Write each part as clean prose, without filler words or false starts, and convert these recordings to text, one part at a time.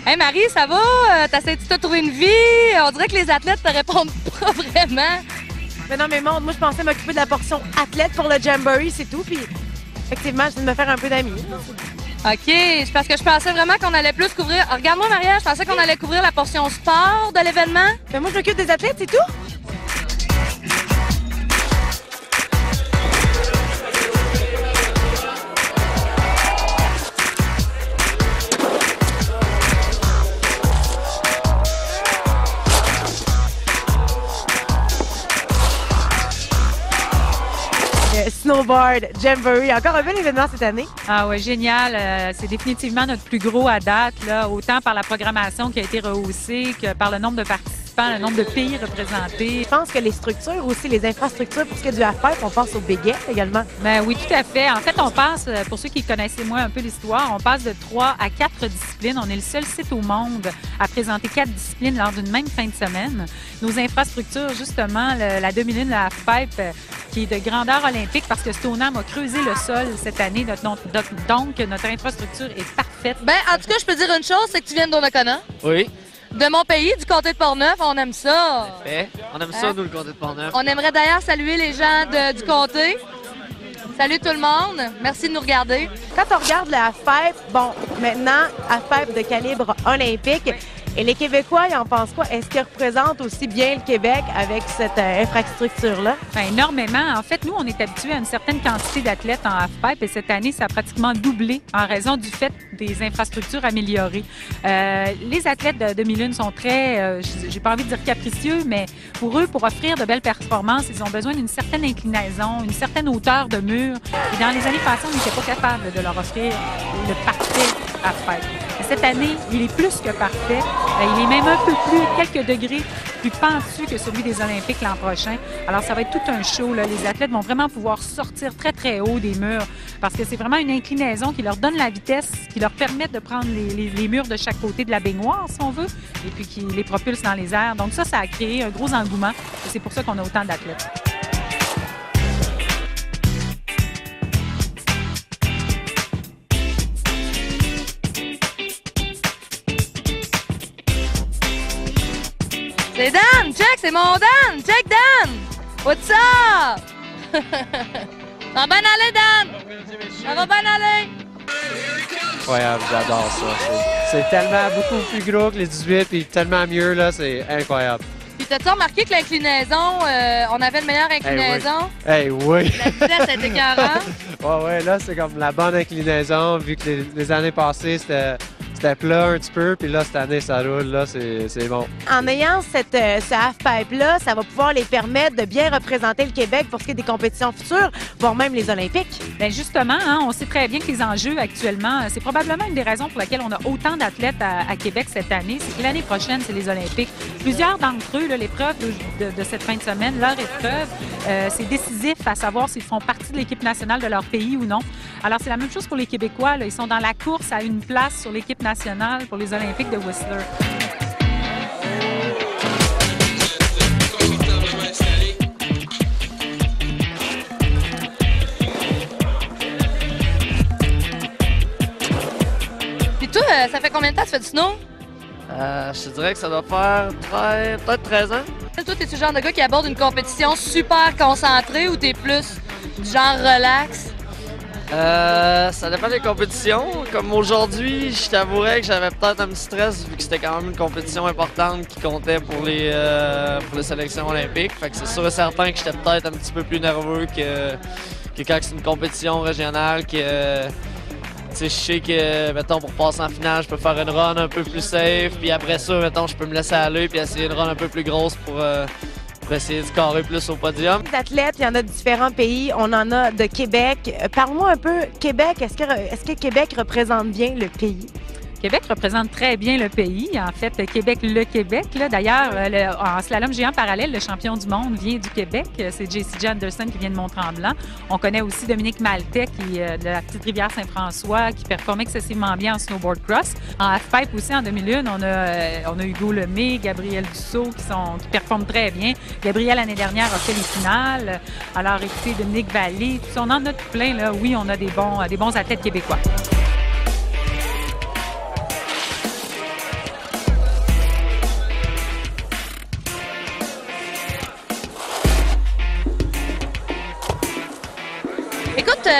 Hey Marie, ça va? T'essaies-tu de te trouver une vie? On dirait que les athlètes te répondent pas vraiment. Mais non, mais moi, je pensais m'occuper de la portion athlète pour le Jamboree, c'est tout. Puis, effectivement, je viens de me faire un peu d'amis. OK, c'est parce que je pensais vraiment qu'on allait plus couvrir... Regarde-moi, Maria, je pensais qu'on allait couvrir la portion sport de l'événement. Mais moi, je m'occupe des athlètes, c'est tout. Snowboard, Jamboree, encore un bel événement cette année. Ah oui, génial. C'est définitivement notre plus gros à date, là, autant par la programmation qui a été rehaussée que par le nombre de participants, le nombre de pays représentés. Je pense que les structures aussi, les infrastructures, pour ce qui est du halfpipe, on pense au Big également. Ben oui, tout à fait. En fait, on passe, pour ceux qui connaissaient moins un peu l'histoire, on passe de 3 à 4 disciplines. On est le seul site au monde à présenter 4 disciplines lors d'une même fin de semaine. Nos infrastructures, justement, la demi-lune, le halfpipe, qui est de grandeur olympique parce que Stoneham a creusé le sol cette année. Donc, notre infrastructure est parfaite. Ben, en tout cas, je peux dire une chose, c'est que tu viens de Donnacona. Oui. De mon pays, du comté de Portneuf, on aime ça. Parfait. On aime ça, nous, le comté de Portneuf. On aimerait d'ailleurs saluer les gens du comté. Salut tout le monde. Merci de nous regarder. Quand on regarde le halfpipe, bon, maintenant, halfpipe de calibre olympique, et les Québécois, ils en pensent quoi? Est-ce qu'ils représentent aussi bien le Québec avec cette infrastructure-là? Bien, énormément. En fait, nous, on est habitués à une certaine quantité d'athlètes en halfpipe et cette année, ça a pratiquement doublé en raison du fait des infrastructures améliorées. Les athlètes de demi-lune sont très, j'ai pas envie de dire capricieux, mais pour eux, pour offrir de belles performances, ils ont besoin d'une certaine inclinaison, une certaine hauteur de mur. Et dans les années passées, on n'était pas capable de leur offrir le parfait halfpipe. Cette année, il est plus que parfait. Il est même un peu plus, quelques degrés plus pentu que celui des Olympiques l'an prochain. Alors, ça va être tout un show, là. Les athlètes vont vraiment pouvoir sortir très, très haut des murs parce que c'est vraiment une inclinaison qui leur donne la vitesse, qui leur permet de prendre les murs de chaque côté de la baignoire, si on veut, et puis qui les propulse dans les airs. Donc ça a créé un gros engouement et c'est pour ça qu'on a autant d'athlètes. C'est Dan! Check, c'est mon Dan! Check, Dan! What's up? Ça va bien aller, Dan? Ça va bien aller? Incroyable, j'adore ça. C'est tellement beaucoup plus gros que les 18 puis tellement mieux, là, c'est incroyable. Puis t'as-tu remarqué que l'inclinaison, on avait une meilleure inclinaison? Hey, oui! La vitesse était écœurante. Ouais, là, c'est comme la bonne inclinaison, vu que les années passées, c'était plat un petit peu, puis là, cette année, ça roule, là, c'est bon. En ayant ce halfpipe-là, ça va pouvoir les permettre de bien représenter le Québec pour ce qui est des compétitions futures, voire même les Olympiques. Bien, justement, hein, on sait très bien que les enjeux actuellement, c'est probablement une des raisons pour lesquelles on a autant d'athlètes à Québec cette année, c'est que l'année prochaine, c'est les Olympiques. Plusieurs d'entre eux, l'épreuve de cette fin de semaine, leur épreuve, c'est décisif à savoir s'ils font partie de l'équipe nationale de leur pays ou non. Alors, c'est la même chose pour les Québécois. Là. Ils sont dans la course à une place sur l'équipe nationale pour les Olympiques de Whistler. Puis toi, ça fait combien de temps que tu fais du snow? Je te dirais que ça doit faire peut-être 13 ans. Toi, t'es-tu le genre de gars qui aborde une compétition super concentrée ou t'es plus du genre relax? Ça dépend des compétitions. Comme aujourd'hui, je t'avouerais que j'avais peut-être un petit stress vu que c'était quand même une compétition importante qui comptait pour les sélections olympiques. Fait que c'est sûr et certain que j'étais peut-être un petit peu plus nerveux que quand c'est une compétition régionale que je sais que, mettons, pour passer en finale, je peux faire une run un peu plus safe, puis après ça, mettons, je peux me laisser aller puis essayer une run un peu plus grosse pour essayer de carrer plus au podium. Les athlètes, il y en a de différents pays. On en a de Québec. Parle-moi un peu, Québec, est-ce que Québec représente bien le pays? Québec représente très bien le pays. En fait, Québec, le Québec. D'ailleurs, en slalom géant parallèle, le champion du monde vient du Québec. C'est JC Anderson qui vient de Mont-Tremblant. On connaît aussi Dominique Maltais, qui est de la petite rivière Saint-François, qui performe excessivement bien en snowboard cross. En halfpipe aussi, en demi-lune, on a Hugo Lemay, Gabriel Dussault qui performent très bien. Gabriel, l'année dernière, a fait les finales. Alors, écoutez, Dominique Vallée, on en a tout plein. Là. Oui, on a des bons athlètes québécois.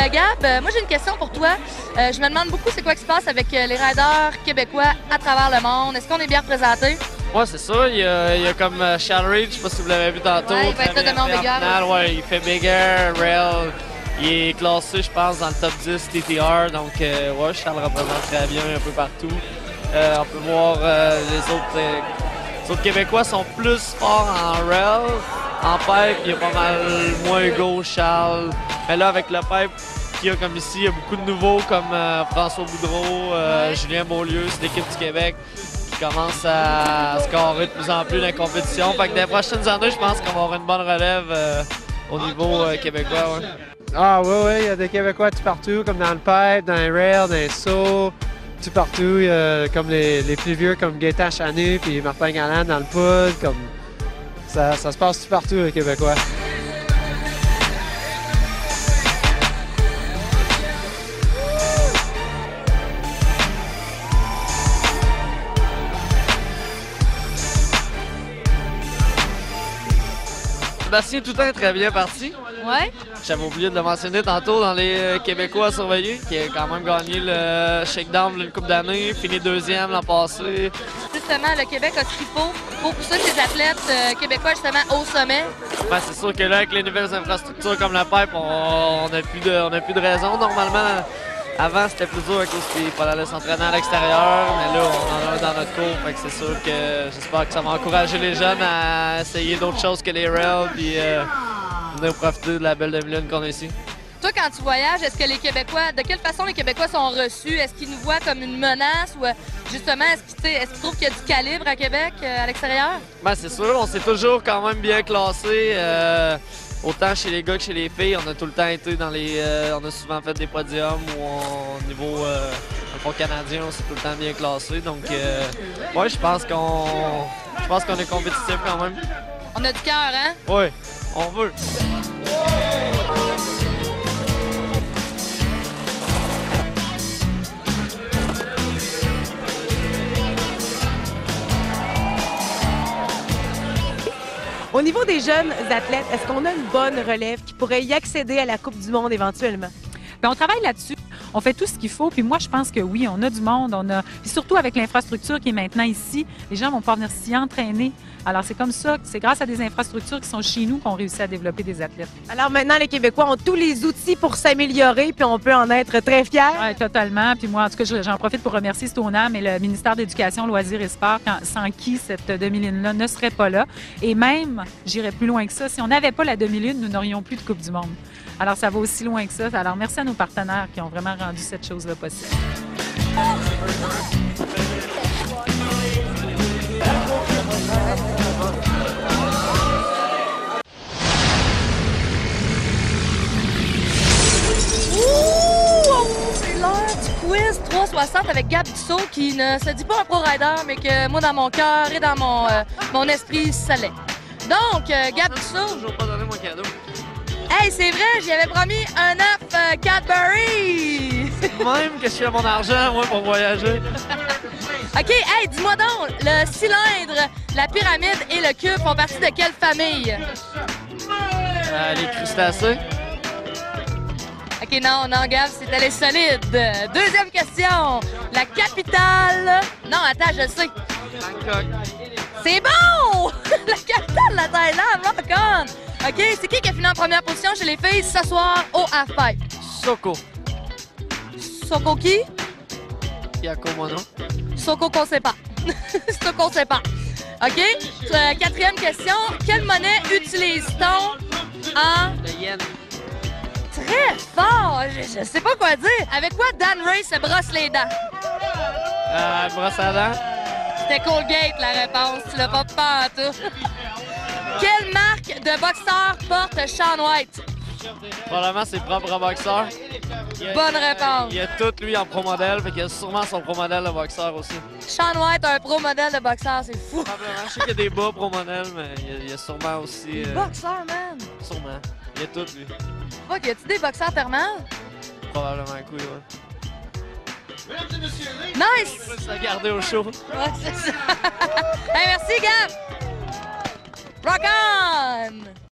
Gab, moi j'ai une question pour toi. Je me demande beaucoup c'est quoi qui se passe avec les riders québécois à travers le monde. Est-ce qu'on est bien représentés? Ouais, c'est ça. Il y a comme Charles Reid, je sais pas si vous l'avez vu tantôt. Ouais, il va être là demain au Big Air. Ouais, il fait Big Air, Rail. Il est classé, je pense, dans le top 10 TTR. Donc, ouais, Charles représente très bien un peu partout. On peut voir les autres Québécois sont plus forts en Rail. En pipe, il y a pas mal moins gauche, Charles. Mais là, avec le pipe qu'il y a comme ici, il y a beaucoup de nouveaux comme François Boudreau, Julien Beaulieu, c'est l'équipe du Québec qui commence à scorer de plus en plus dans la compétition. Fait que dans les prochaines années, je pense qu'on va avoir une bonne relève au niveau québécois. Ouais. Ah oui, il y a des Québécois tout partout, comme dans le pipe, dans les rails, dans les sauts, tout partout. Il y a comme les plus vieux comme Gaétan Chanu puis Martin Galland dans le poudre. Comme ça se passe tout partout, les Québécois. Sébastien Toutain est très bien parti. Ouais. J'avais oublié de le mentionner tantôt dans les Québécois à surveiller, qui a quand même gagné le shakedown d'une couple d'années, fini deuxième l'an passé. Justement, le Québec a tripot pour pousser ses athlètes québécois justement au sommet. Ben, c'est sûr que là, avec les nouvelles infrastructures comme la pipe, on n'a plus de raison. Normalement, avant, c'était plus dur à cause qu'il fallait aller s'entraîner à l'extérieur, mais là, on en a un dans notre cours. Fait que c'est sûr que j'espère que ça va encourager les jeunes à essayer d'autres choses que les rails puis venir profiter de la belle demi-lune qu'on a ici. Toi, quand tu voyages, est-ce que les Québécois, de quelle façon les Québécois sont reçus? Est-ce qu'ils nous voient comme une menace ou justement, est-ce qu'ils trouvent qu'il y a du calibre à Québec, à l'extérieur? Ben, c'est sûr, on s'est toujours quand même bien classé. Autant chez les gars que chez les filles, on a tout le temps été dans les... on a souvent fait des podiums ou au niveau canadien, on s'est tout le temps bien classé. Donc, ouais, je pense qu'on est compétitif quand même. On a du cœur, hein? Oui, on veut. Au niveau des jeunes athlètes, est-ce qu'on a une bonne relève qui pourrait y accéder à la Coupe du monde éventuellement? Bien, on travaille là-dessus. On fait tout ce qu'il faut. Puis moi, je pense que oui, on a du monde. Puis surtout avec l'infrastructure qui est maintenant ici, les gens vont pouvoir venir s'y entraîner. Alors, c'est comme ça. C'est grâce à des infrastructures qui sont chez nous qu'on réussit à développer des athlètes. Alors maintenant, les Québécois ont tous les outils pour s'améliorer, puis on peut en être très fiers. Oui, totalement. Puis moi, en tout cas, j'en profite pour remercier Stoneham et le ministère de l'Éducation, Loisirs et Sports, sans qui cette demi-lune-là ne serait pas là. Et même, j'irais plus loin que ça, si on n'avait pas la demi-lune, nous n'aurions plus de Coupe du monde. Alors, ça va aussi loin que ça. Alors, merci à nos partenaires qui ont vraiment rendu cette chose-là possible. C'est l'heure du quiz 360 avec Gab Dussault qui ne se dit pas un pro-rider, mais que moi, dans mon cœur et dans mon esprit, ça l'est. Donc, Gab Dussault... Je vais pas donner mon cadeau. Hey, c'est vrai, j'y avais promis un œuf Cadbury! Même que je fais mon argent, moi, pour voyager. OK, hey, dis-moi donc, le cylindre, la pyramide et le cube font partie de quelle famille? Les crustacés. OK, non, Gab, c'était les solides. Deuxième question. La capitale... Non, attends, je le sais. Bangkok. C'est bon! La capitale de la Thaïlande, rock on! OK, c'est qui a fini en première position chez les filles ce soir au halfpipe? Soko. Soko qui? Yako Mono. Soko qu'on sait pas. Soko qu'on sait pas. OK? Quatrième question. Quelle monnaie utilise-t-on en... Le yen. Très fort! Je sais pas quoi dire. Avec quoi Dan Ray se brosse les dents? Brosse à dents. C'était Colgate, la réponse. Tu l'as pas en tout. Quelle marque de boxeur porte Shaun White? Probablement ses propres boxeurs. Bonne réponse. Il y a tout, lui, en pro modèle, fait qu'il y a sûrement son pro modèle de boxeur aussi. Shaun White a un pro modèle de boxeur, c'est fou. Probablement. Je sais qu'il y a des bas pro modèles, mais il y a sûrement aussi. Boxeur, man. Sûrement. Il y a tout, lui. Fuck, y a-tu des boxeurs thermales? Probablement un coup, ouais. Nice! Je vais garder au chaud. Ouais, c'est ça. Hey, merci, Gab! Rock on!